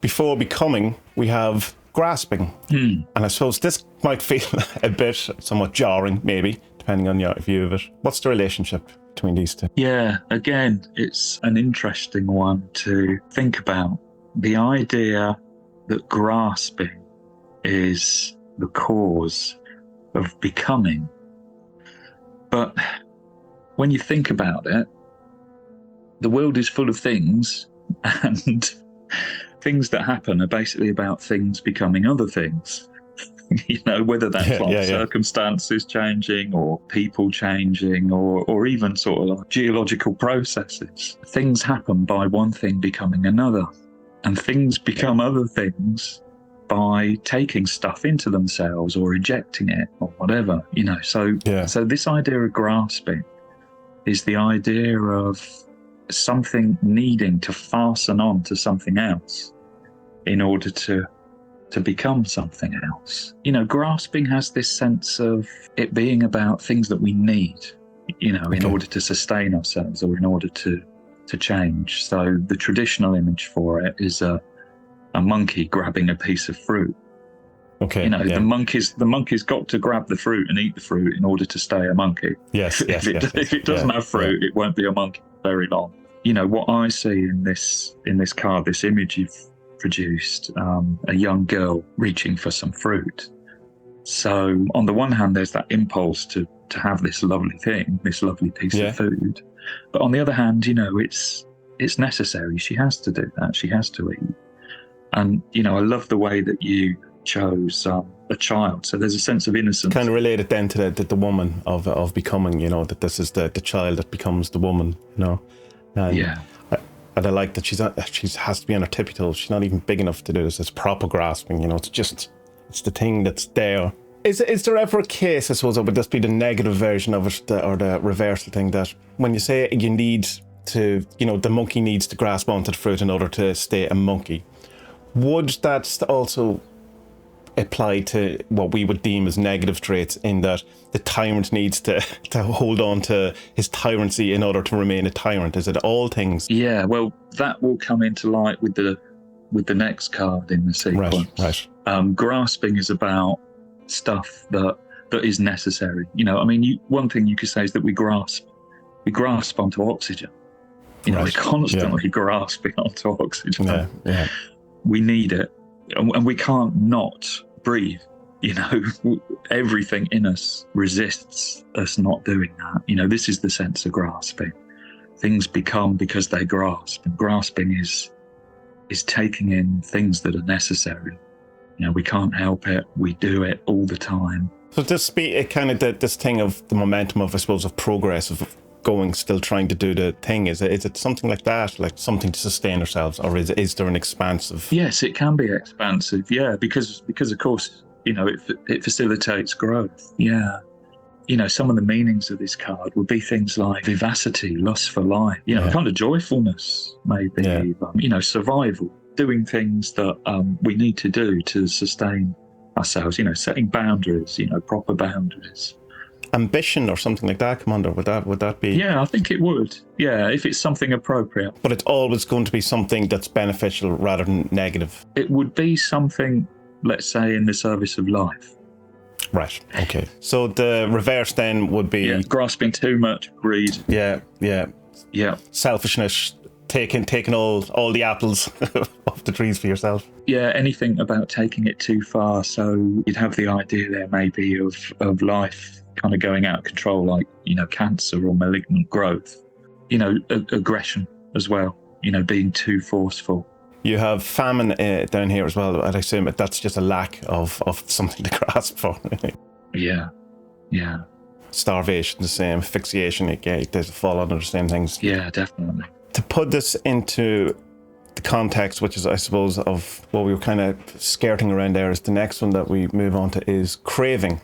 Before becoming, we have grasping. And I suppose this might feel a bit somewhat jarring, maybe, depending on your view of it. What's the relationship between these two? Yeah, again, it's an interesting one to think about. The idea that grasping is the cause of becoming. But when you think about it, the world is full of things, and things that happen are basically about things becoming other things. Whether that's circumstances changing or people changing or even sort of like geological processes. Things happen by one thing becoming another, and things become other things by taking stuff into themselves or ejecting it or whatever, So this idea of grasping is the idea of something needing to fasten on to something else in order to become something else. Grasping has this sense of it being about things that we need, in order to sustain ourselves or in order to change. So the traditional image for it is a monkey grabbing a piece of fruit. The monkey's got to grab the fruit and eat the fruit in order to stay a monkey. Yes. If it doesn't have fruit, it won't be a monkey very long. What I see in this card, this image you've produced, a young girl reaching for some fruit. So on the one hand, there's that impulse to have this lovely thing, this lovely piece of food. But on the other hand, it's necessary. She has to do that. She has to eat. And, I love the way that you chose a child. So there's a sense of innocence. Kind of related then to the woman of becoming, that this is the child that becomes the woman, And I like that she has to be on her tippy toes. She's not even big enough to do this. It's proper grasping, it's the thing that's there. Is there ever a case, I suppose, that would just be the negative version of it, or the reversal thing, that when you say you need to, the monkey needs to grasp onto the fruit in order to stay a monkey, would that also apply to what we would deem as negative traits, in that the tyrant needs to hold on to his tyrancy in order to remain a tyrant? Is it all things? Yeah, well, that will come into light with the next card in the sequence. Right. Grasping is about stuff that is necessary. One thing you could say is that we grasp onto oxygen. We're constantly grasping onto oxygen. Yeah. We need it, and we can't not breathe. Everything in us resists us not doing that. This is the sense of grasping. Things become because they grasp, and grasping is taking in things that are necessary. We can't help it. We do it all the time. So this be kind of this thing of the momentum of, I suppose, of progress, of going, still trying to do the thing. Is it something like that, like something to sustain ourselves, or is there an expansive? Yes, it can be expansive. Yeah, because of course, it facilitates growth. Yeah. Some of the meanings of this card would be things like vivacity, lust for life, kind of joyfulness, maybe, survival, doing things that we need to do to sustain ourselves, setting boundaries, proper boundaries. Ambition or something like that, Commander, would that be? Yeah, I think it would. Yeah, if it's something appropriate. But it's always going to be something that's beneficial rather than negative. It would be something, let's say, in the service of life. Right, okay. So the reverse then would be... Yeah, grasping too much, greed. Yeah. Selfishness. Taking all the apples off the trees for yourself. Yeah, anything about taking it too far. So you'd have the idea there maybe of life kind of going out of control, like, cancer or malignant growth. Aggression as well, being too forceful. You have famine down here as well. I'd assume that's just a lack of something to grasp for. Yeah. Starvation, the same. Asphyxiation, they fall under the same things. Yeah, definitely. To put this into the context, which is, I suppose, of what we were kind of skirting around there, is the next one that we move on to is craving.